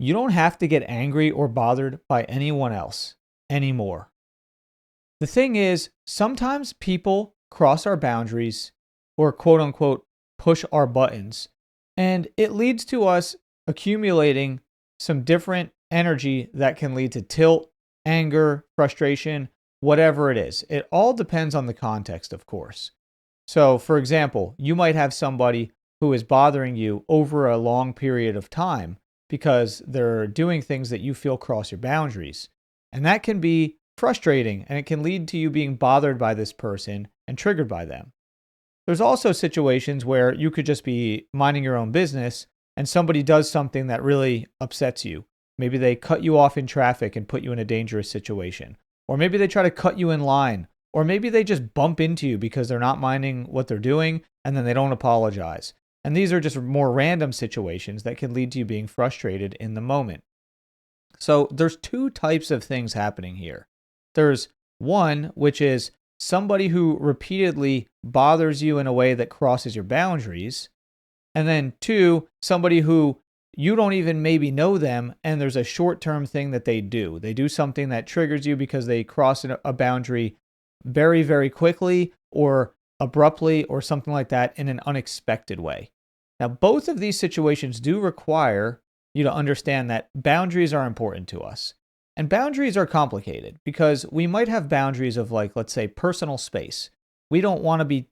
You don't have to get angry or bothered by anyone else anymore. The thing is, sometimes people cross our boundaries or quote unquote push our buttons, and it leads to us accumulating some different energy that can lead to tilt, anger, frustration, whatever it is. It all depends on the context, of course. So, for example, you might have somebody who is bothering you over a long period of time because they're doing things that you feel cross your boundaries. And that can be frustrating, and it can lead to you being bothered by this person and triggered by them. There's also situations where you could just be minding your own business and somebody does something that really upsets you. Maybe they cut you off in traffic and put you in a dangerous situation. Or maybe they try to cut you in line. Or maybe they just bump into you because they're not minding what they're doing and then they don't apologize. And these are just more random situations that can lead to you being frustrated in the moment. So there's two types of things happening here. There's one, which is somebody who repeatedly bothers you in a way that crosses your boundaries. And then two, somebody who you don't even maybe know them, and there's a short-term thing that they do. They do something that triggers you because they cross a boundary very, very quickly or abruptly or something like that in an unexpected way. Now, both of these situations do require you to understand that boundaries are important to us. And boundaries are complicated because we might have boundaries of, like, let's say, personal space. We don't want to be,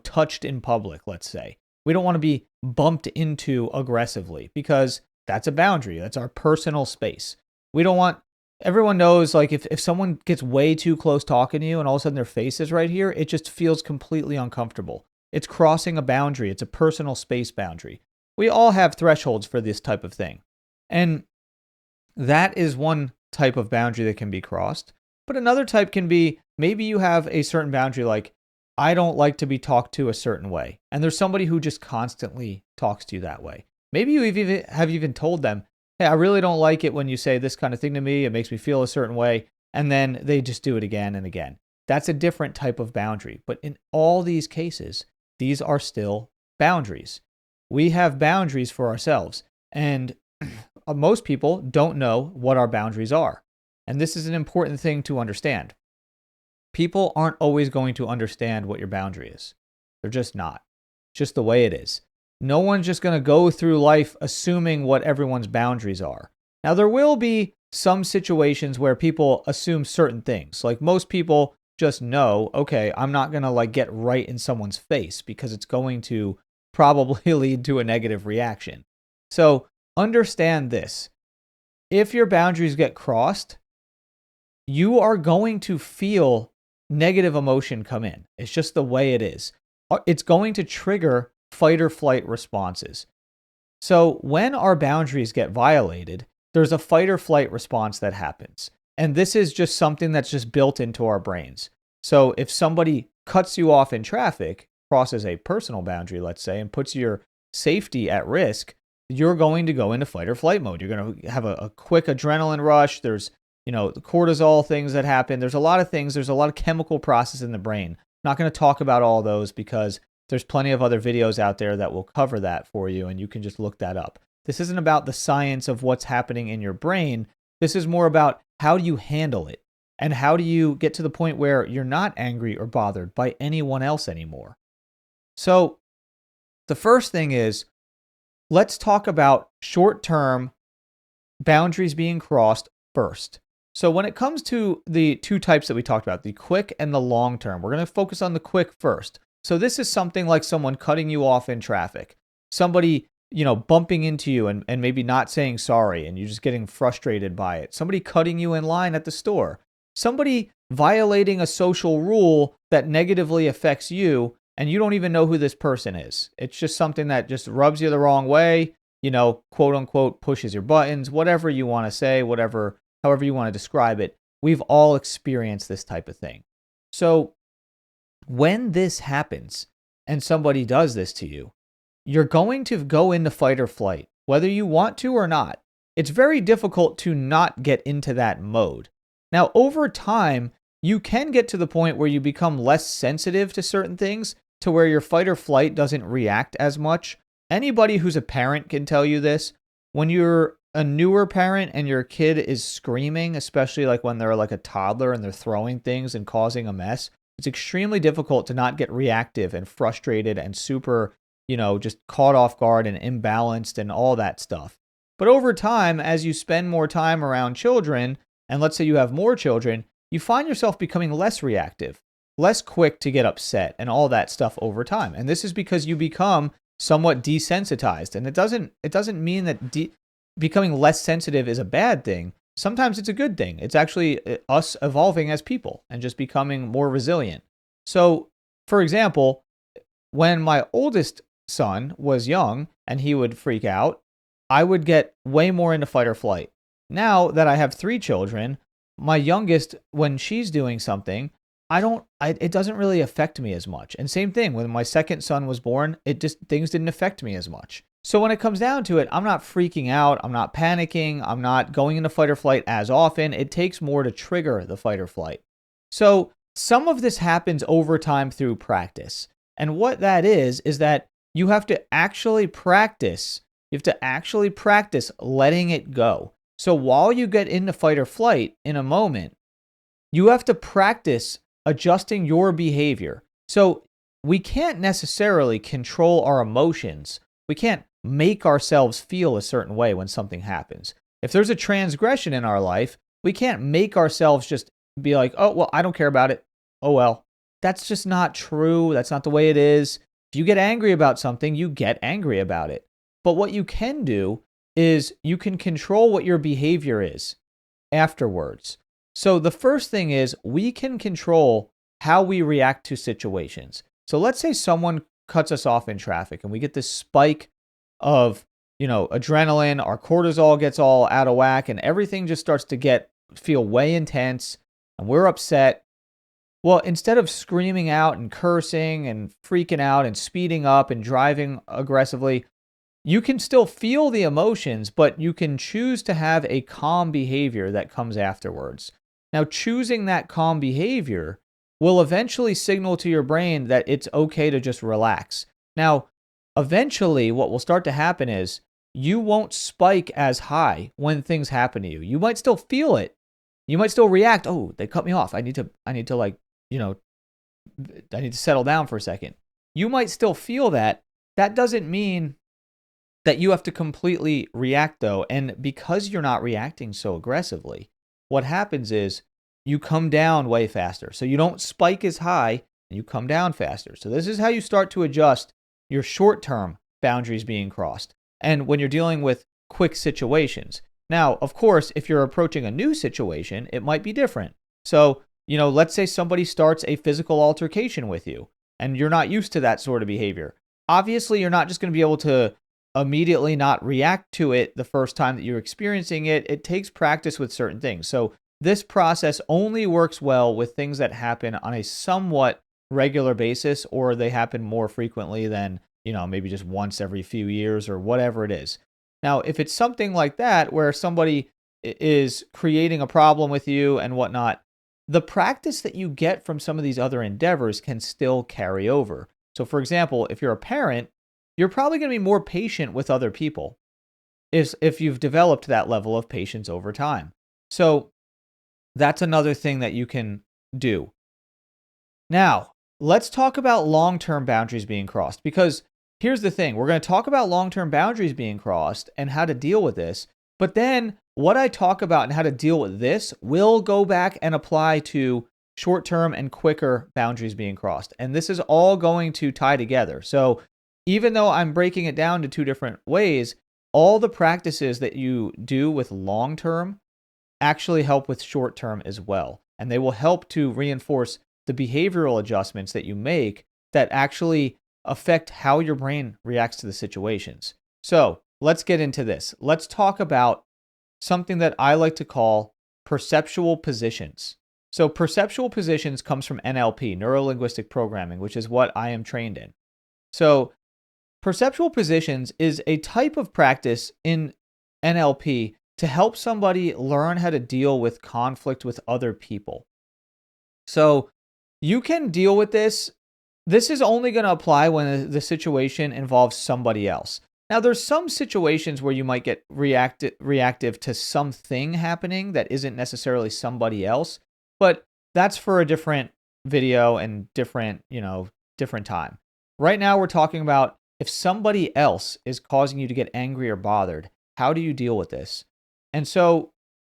touched in public, let's say. We don't want to be bumped into aggressively because that's a boundary. That's our personal space. We don't want, everyone knows, like, if someone gets way too close talking to you and all of a sudden their face is right here, it just feels completely uncomfortable. It's crossing a boundary. It's a personal space boundary. We all have thresholds for this type of thing. And that is one type of boundary that can be crossed. But another type can be, maybe you have a certain boundary, like, I don't like to be talked to a certain way. And there's somebody who just constantly talks to you that way. Maybe you have even told them, hey, I really don't like it when you say this kind of thing to me. It makes me feel a certain way. And then they just do it again and again. That's a different type of boundary. But in all these cases, these are still boundaries. We have boundaries for ourselves. And most people don't know what our boundaries are. And this is an important thing to understand. People aren't always going to understand what your boundary is. They're just not. It's just the way it is. No one's just going to go through life assuming what everyone's boundaries are. Now, there will be some situations where people assume certain things. Like, most people just know, okay, I'm not going to get right in someone's face because it's going to probably lead to a negative reaction. So understand this. If your boundaries get crossed, you are going to feel negative emotion come in. It's just the way it is. It's going to trigger fight or flight responses. So when our boundaries get violated, there's a fight or flight response that happens. And this is just something that's just built into our brains. So if somebody cuts you off in traffic, crosses a personal boundary, let's say, and puts your safety at risk, you're going to go into fight or flight mode. You're going to have a quick adrenaline rush. There's, the cortisol things that happen. There's a lot of things. There's a lot of chemical process in the brain. I'm not going to talk about all those because there's plenty of other videos out there that will cover that for you, and you can just look that up. This isn't about the science of what's happening in your brain. This is more about how do you handle it, and how do you get to the point where you're not angry or bothered by anyone else anymore. So the first thing is, let's talk about short-term boundaries being crossed first. So when it comes to the two types that we talked about, the quick and the long-term, we're going to focus on the quick first. So this is something like someone cutting you off in traffic, somebody, bumping into you and maybe not saying sorry and you're just getting frustrated by it, somebody cutting you in line at the store, somebody violating a social rule that negatively affects you and you don't even know who this person is. It's just something that just rubs you the wrong way, quote unquote, pushes your buttons, whatever you want to say, however you want to describe it. We've all experienced this type of thing. So when this happens and somebody does this to you, you're going to go into fight or flight, whether you want to or not. It's very difficult to not get into that mode. Now, over time, you can get to the point where you become less sensitive to certain things, to where your fight or flight doesn't react as much. Anybody who's a parent can tell you this. When you're a newer parent and your kid is screaming, especially like when they're like a toddler and they're throwing things and causing a mess, it's extremely difficult to not get reactive and frustrated and super, just caught off guard and imbalanced and all that stuff. But over time, as you spend more time around children, and let's say you have more children, you find yourself becoming less reactive, less quick to get upset and all that stuff over time. And this is because you become somewhat desensitized. And it doesn't mean that becoming less sensitive is a bad thing. Sometimes it's a good thing. It's actually us evolving as people and just becoming more resilient. So, for example, when my oldest son was young and he would freak out, I would get way more into fight or flight. Now that I have 3 children, my youngest, when she's doing something, it doesn't really affect me as much. And same thing, when my second son was born, things didn't affect me as much. So when it comes down to it, I'm not freaking out. I'm not panicking. I'm not going into fight or flight as often. It takes more to trigger the fight or flight. So some of this happens over time through practice. And what that is that you have to actually practice. You have to actually practice letting it go. So while you get into fight or flight in a moment, you have to practice adjusting your behavior. So we can't necessarily control our emotions. We can't make ourselves feel a certain way when something happens. If there's a transgression in our life, we can't make ourselves just be like, oh, well, I don't care about it. Oh, well. That's just not true. That's not the way it is. If you get angry about something, you get angry about it. But what you can do is you can control what your behavior is afterwards. So the first thing is we can control how we react to situations. So let's say someone cuts us off in traffic and we get this spike of, adrenaline, our cortisol gets all out of whack and everything just starts to feel way intense and we're upset. Well, instead of screaming out and cursing and freaking out and speeding up and driving aggressively, you can still feel the emotions, but you can choose to have a calm behavior that comes afterwards. Now, choosing that calm behavior will eventually signal to your brain that it's okay to just relax. Now, eventually, what will start to happen is you won't spike as high when things happen to you. You might still feel it. You might still react. Oh, they cut me off. I need to settle down for a second. You might still feel that. That doesn't mean that you have to completely react though. And because you're not reacting so aggressively, what happens is you come down way faster. So you don't spike as high and you come down faster. So this is how you start to adjust your short-term boundaries being crossed. And when you're dealing with quick situations. Now, of course, if you're approaching a new situation, it might be different. So, let's say somebody starts a physical altercation with you and you're not used to that sort of behavior. Obviously, you're not just going to be able to immediately not react to it the first time that you're experiencing it. It takes practice with certain things. So this process only works well with things that happen on a somewhat regular basis, or they happen more frequently than, maybe just once every few years or whatever it is. Now, if it's something like that where somebody is creating a problem with you and whatnot, the practice that you get from some of these other endeavors can still carry over. So for example, if you're a parent, you're probably going to be more patient with other people if you've developed that level of patience over time. So that's another thing that you can do. Now, let's talk about long-term boundaries being crossed, because here's the thing. We're going to talk about long-term boundaries being crossed and how to deal with this. But then what I talk about and how to deal with this will go back and apply to short-term and quicker boundaries being crossed. And this is all going to tie together. So even though I'm breaking it down to 2 different ways, all the practices that you do with long-term actually help with short-term as well. And they will help to reinforce the behavioral adjustments that you make that actually affect how your brain reacts to the situations. So let's get into this. Let's talk about something that I like to call perceptual positions. So perceptual positions comes from NLP, neuro-linguistic programming, which is what I am trained in. So perceptual positions is a type of practice in NLP to help somebody learn how to deal with conflict with other people. So you can deal with this. This is only going to apply when the situation involves somebody else. Now, there's some situations where you might get reactive to something happening that isn't necessarily somebody else, but that's for a different video and different time. Right now, we're talking about if somebody else is causing you to get angry or bothered, how do you deal with this? And so,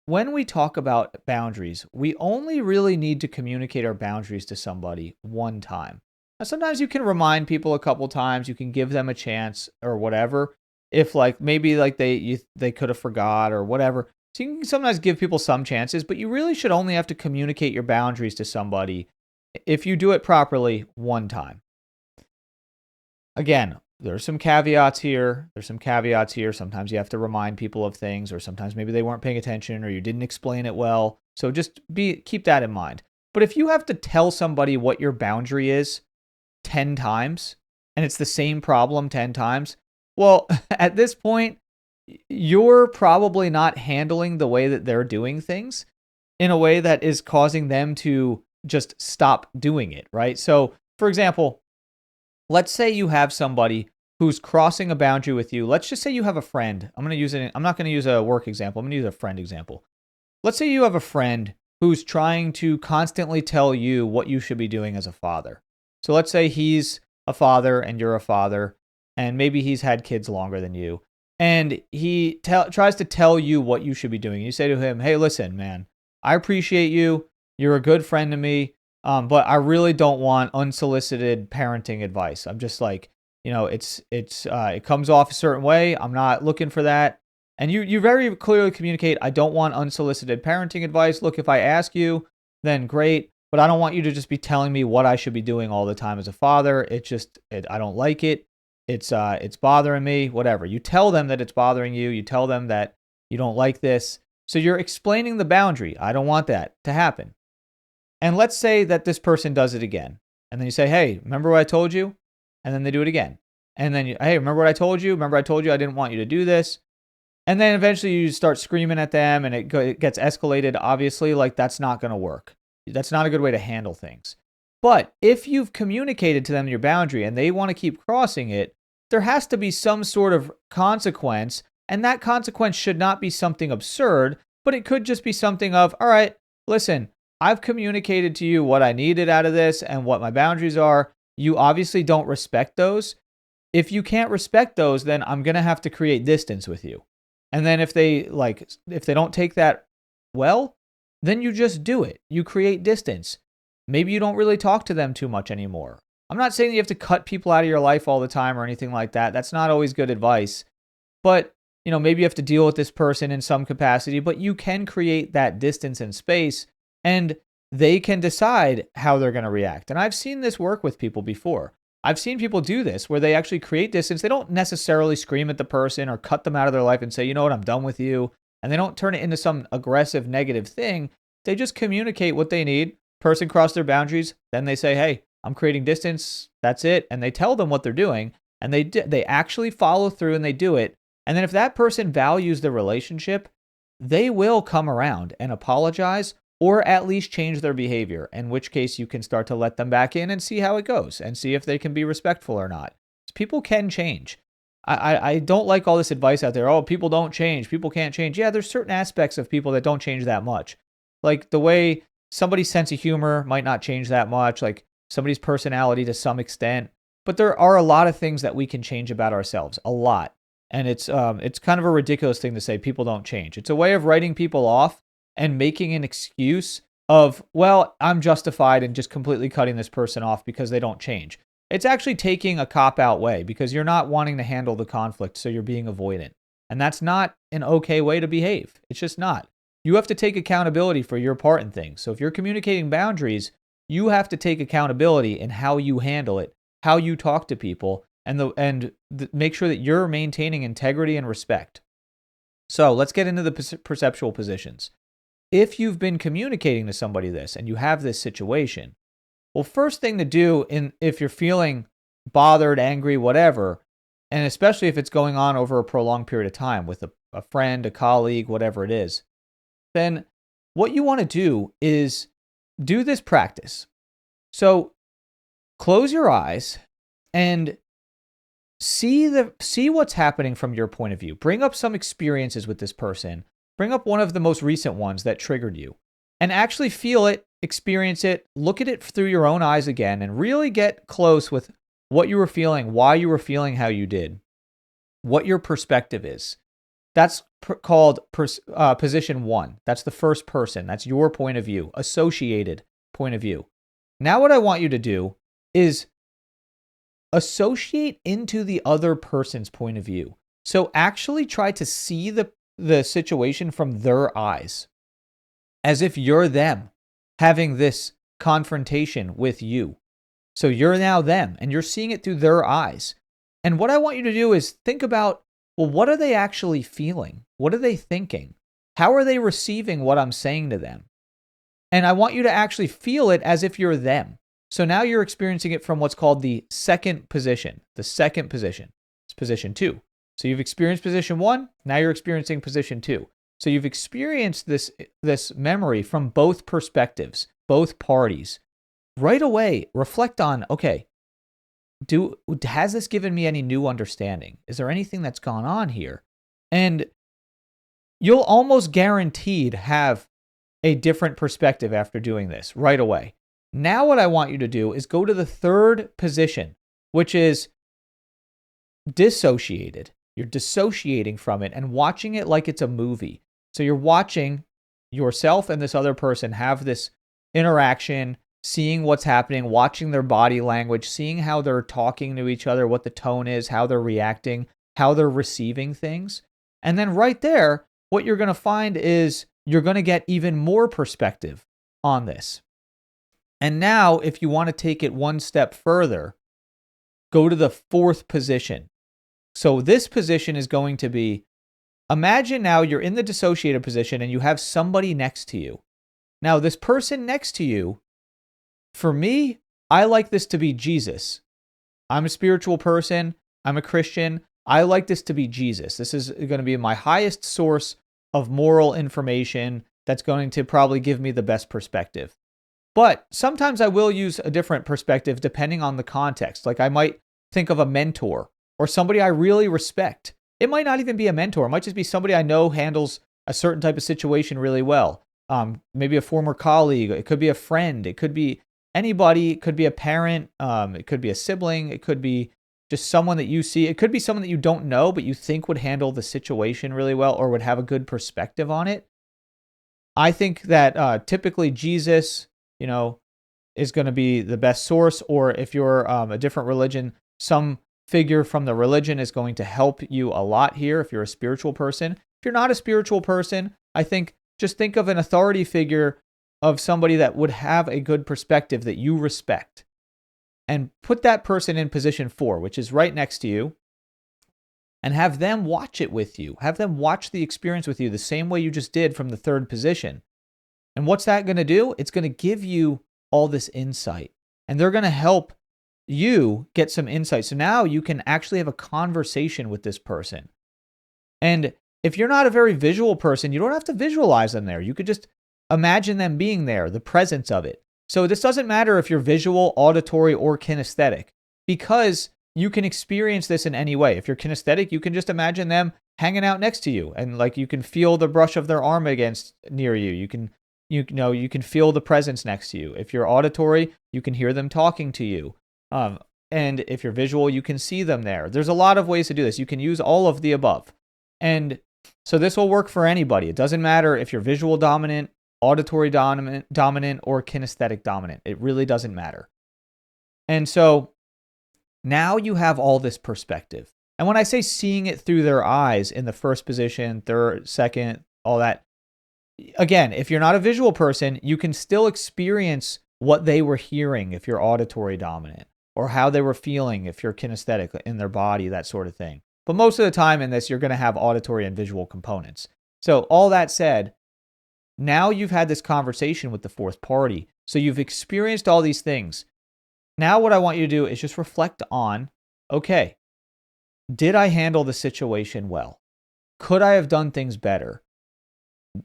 when we talk about boundaries, we only really need to communicate our boundaries to somebody one time. Now, sometimes you can remind people a couple times, you can give them a chance or whatever. If like maybe like they could have forgot or whatever. So you can sometimes give people some chances, but you really should only have to communicate your boundaries to somebody if you do it properly one time. Again, there's some caveats here. Sometimes you have to remind people of things, or sometimes maybe they weren't paying attention or you didn't explain it well. So just keep that in mind. But if you have to tell somebody what your boundary is 10 times and it's the same problem 10 times, well, at this point, you're probably not handling the way that they're doing things in a way that is causing them to just stop doing it, right? So, for example, let's say you have somebody who's crossing a boundary with you. Let's just say you have a friend. I'm not going to use a work example. I'm going to use a friend example. Let's say you have a friend who's trying to constantly tell you what you should be doing as a father. So let's say he's a father and you're a father, and maybe he's had kids longer than you. And he tries to tell you what you should be doing. You say to him, hey, listen, man, I appreciate you. You're a good friend to me. But I really don't want unsolicited parenting advice. I'm just like, it comes off a certain way. I'm not looking for that. And you very clearly communicate, I don't want unsolicited parenting advice. Look, if I ask you, then great. But I don't want you to just be telling me what I should be doing all the time as a father. I don't like it. It's bothering me, whatever. You tell them that it's bothering you. You tell them that you don't like this. So you're explaining the boundary. I don't want that to happen. And let's say that this person does it again. And then you say, hey, remember what I told you? And then they do it again. And then, hey, remember what I told you? Remember I told you I didn't want you to do this? And then eventually you start screaming at them and it gets escalated. Obviously, like that's not going to work. That's not a good way to handle things. But if you've communicated to them your boundary and they want to keep crossing it, there has to be some sort of consequence. And that consequence should not be something absurd, but it could just be something of, all right, listen, I've communicated to you what I needed out of this and what my boundaries are. You obviously don't respect those. If you can't respect those, then I'm going to have to create distance with you. And then if they don't take that well, then you just do it. You create distance. Maybe you don't really talk to them too much anymore. I'm not saying you have to cut people out of your life all the time or anything like that. That's not always good advice. But, maybe you have to deal with this person in some capacity, but you can create that distance and space and they can decide how they're going to react. And I've seen this work with people before. I've seen people do this where they actually create distance. They don't necessarily scream at the person or cut them out of their life and say, you know what, I'm done with you. And they don't turn it into some aggressive negative thing. They just communicate what they need. Person crossed their boundaries. Then they say, hey, I'm creating distance. That's it. And they tell them what they're doing. And they actually follow through and they do it. And then if that person values the relationship, they will come around and apologize or at least change their behavior, in which case you can start to let them back in and see how it goes and see if they can be respectful or not. People can change. I don't like all this advice out there. Oh, people don't change. People can't change. Yeah, there's certain aspects of people that don't change that much. Like the way somebody's sense of humor might not change that much, like somebody's personality to some extent. But there are a lot of things that we can change about ourselves, a lot. And it's kind of a ridiculous thing to say people don't change. It's a way of writing people off and making an excuse of, well, I'm justified in just completely cutting this person off because they don't change. It's actually taking a cop-out way because you're not wanting to handle the conflict, so you're being avoidant. And that's not an okay way to behave. It's just not. You have to take accountability for your part in things. So if you're communicating boundaries, you have to take accountability in how you handle it, how you talk to people, and make sure that you're maintaining integrity and respect. So let's get into the perceptual positions. If you've been communicating to somebody this and you have this situation, well, first thing to do if you're feeling bothered, angry, whatever, and especially if it's going on over a prolonged period of time with a friend, a colleague, whatever it is, then what you want to do is do this practice. So close your eyes and see what's happening from your point of view. Bring up some experiences with this person. Bring up one of the most recent ones that triggered you and actually feel it, experience it, look at it through your own eyes again, and really get close with what you were feeling, why you were feeling how you did, what your perspective is. That's called position 1. That's the first person. That's your point of view, associated point of view. Now what I want you to do is associate into the other person's point of view. So actually try to see the situation from their eyes, as if you're them having this confrontation with you. So you're now them, and you're seeing it through their eyes. And what I want you to do is think about, well, what are they actually feeling? What are they thinking? How are they receiving what I'm saying to them? And I want you to actually feel it as if you're them. So now you're experiencing it from what's called the second position. The second position. It's position 2. So you've experienced position 1. Now you're experiencing position 2. So you've experienced this memory from both perspectives, both parties. Right away, reflect on, okay, has this given me any new understanding? Is there anything that's gone on here? And you'll almost guaranteed have a different perspective after doing this right away. Now what I want you to do is go to the third position, which is dissociated. You're dissociating from it and watching it like it's a movie. So you're watching yourself and this other person have this interaction, seeing what's happening, watching their body language, seeing how they're talking to each other, what the tone is, how they're reacting, how they're receiving things. And then right there, what you're going to find is you're going to get even more perspective on this. And now, if you want to take it one step further, go to the fourth position. So this position is going to be, imagine now you're in the dissociated position and you have somebody next to you. Now, this person next to you, for me, I like this to be Jesus. I'm a spiritual person. I'm a Christian. I like this to be Jesus. This is going to be my highest source of moral information that's going to probably give me the best perspective. But sometimes I will use a different perspective depending on the context. Like I might think of a mentor or somebody I really respect. It might not even be a mentor. It might just be somebody I know handles a certain type of situation really well. Maybe a former colleague. It could be a friend. It could be anybody. It could be a parent. It could be a sibling. It could be just someone that you see. It could be someone that you don't know, but you think would handle the situation really well or would have a good perspective on it. I think that typically Jesus, is going to be the best source. Or if you're a different religion, some figure from the religion is going to help you a lot here if you're a spiritual person. If you're not a spiritual person, I think just think of an authority figure of somebody that would have a good perspective that you respect. And put that person in position 4, which is right next to you, and have them watch it with you. Have them watch the experience with you the same way you just did from the third position. And what's that going to do? It's going to give you all this insight. And they're going to help you get some insight. So now you can actually have a conversation with this person. And if you're not a very visual person, you don't have to visualize them there. You could just imagine them being there, the presence of it. So this doesn't matter if you're visual, auditory, or kinesthetic, because you can experience this in any way. If you're kinesthetic, you can just imagine them hanging out next to you, and like you can feel the brush of their arm against near you. You can feel the presence next to you. If you're auditory, you can hear them talking to you. And if you're visual, you can see them there. There's a lot of ways to do this. You can use all of the above. And so this will work for anybody. It doesn't matter if you're visual dominant, auditory dominant, or kinesthetic dominant. It really doesn't matter. And so now you have all this perspective. And when I say seeing it through their eyes in the first position, third, second, all that, again, if you're not a visual person, you can still experience what they were hearing if you're auditory dominant, or how they were feeling if you're kinesthetic in their body, that sort of thing. But most of the time in this, you're going to have auditory and visual components. So all that said, now you've had this conversation with the fourth party. So you've experienced all these things. Now what I want you to do is just reflect on, okay, did I handle the situation well? Could I have done things better?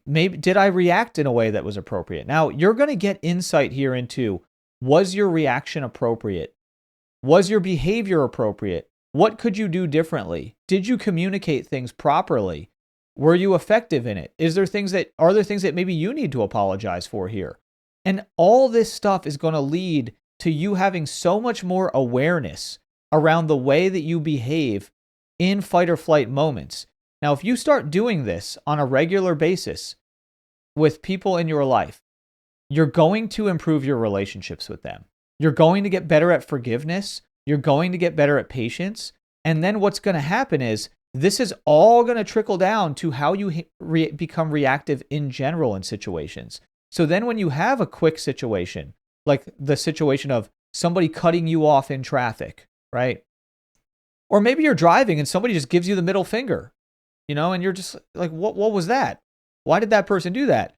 Maybe did I react in a way that was appropriate? Now you're going to get insight here into, was your reaction appropriate? Was your behavior appropriate? What could you do differently? Did you communicate things properly? Were you effective in it? Are there things that maybe you need to apologize for here? And all this stuff is going to lead to you having so much more awareness around the way that you behave in fight or flight moments. Now, if you start doing this on a regular basis with people in your life, you're going to improve your relationships with them. You're going to get better at forgiveness. You're going to get better at patience. And then what's going to happen is this is all going to trickle down to how you become reactive in general in situations. So then when you have a quick situation, like the situation of somebody cutting you off in traffic, right? Or maybe you're driving and somebody just gives you the middle finger, and you're just like, what was that? Why did that person do that?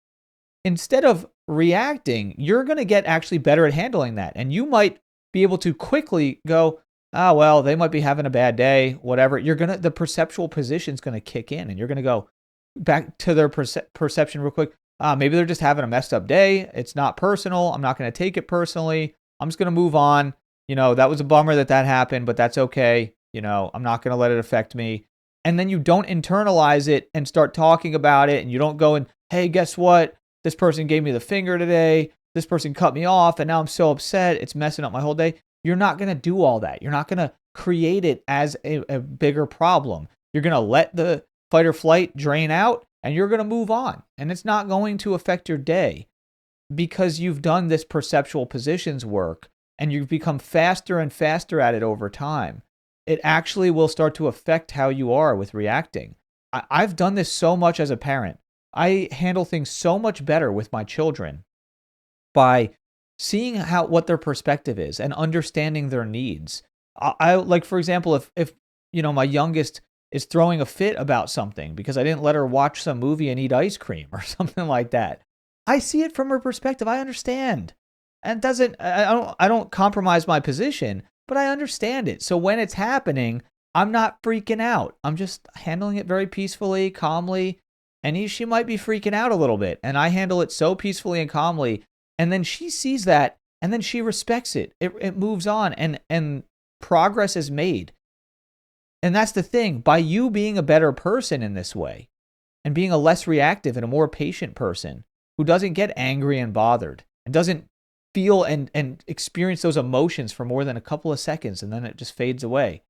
Instead of reacting, you're going to get actually better at handling that. And you might be able to quickly go, well, they might be having a bad day, whatever. The perceptual position is going to kick in and you're going to go back to their perception real quick. Maybe they're just having a messed up day. It's not personal. I'm not going to take it personally. I'm just going to move on. That was a bummer that happened, but that's okay. I'm not going to let it affect me. And then you don't internalize it and start talking about it. And you don't go and, hey, guess what? This person gave me the finger today. This person cut me off. And now I'm so upset. It's messing up my whole day. You're not going to do all that. You're not going to create it as a bigger problem. You're going to let the fight or flight drain out and you're going to move on. And it's not going to affect your day because you've done this perceptual positions work and you've become faster and faster at it over time. It actually will start to affect how you are with reacting. I've done this so much as a parent. I handle things so much better with my children by seeing what their perspective is and understanding their needs. I like, for example, if my youngest is throwing a fit about something because I didn't let her watch some movie and eat ice cream or something like that, I see it from her perspective. I understand, and I don't compromise my position, but I understand it. So when it's happening, I'm not freaking out. I'm just handling it very peacefully, calmly. And she might be freaking out a little bit, and I handle it so peacefully and calmly. And then she sees that, and then she respects it. It moves on, and progress is made. And that's the thing. By you being a better person in this way, and being a less reactive and a more patient person who doesn't get angry and bothered, and doesn't feel and experience those emotions for more than a couple of seconds, and then it just fades away,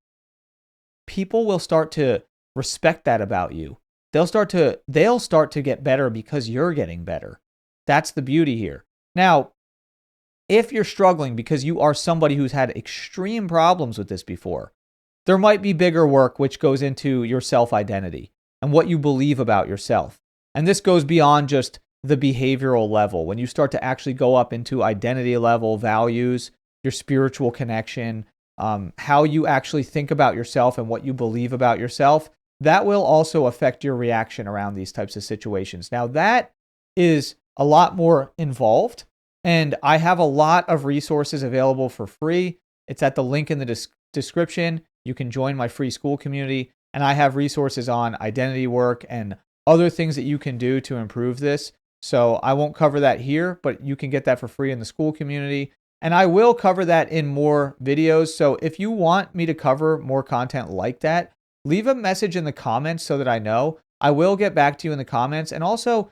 people will start to respect that about you. They'll start to get better because you're getting better. That's the beauty here. Now, if you're struggling because you are somebody who's had extreme problems with this before, there might be bigger work which goes into your self-identity and what you believe about yourself. And this goes beyond just the behavioral level. When you start to actually go up into identity level, values, your spiritual connection, how you actually think about yourself and what you believe about yourself, that will also affect your reaction around these types of situations. Now, that is a lot more involved, and I have a lot of resources available for free. It's at the link in the description. You can join my free school community, and I have resources on identity work and other things that you can do to improve this. So I won't cover that here, but you can get that for free in the school community. And I will cover that in more videos. So if you want me to cover more content like that, leave a message in the comments so that I know. I will get back to you in the comments. And also,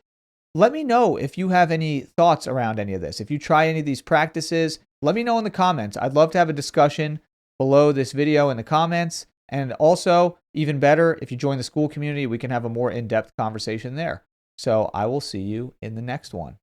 let me know if you have any thoughts around any of this. If you try any of these practices, let me know in the comments. I'd love to have a discussion below this video in the comments. And also, even better, if you join the school community, we can have a more in-depth conversation there. So I will see you in the next one.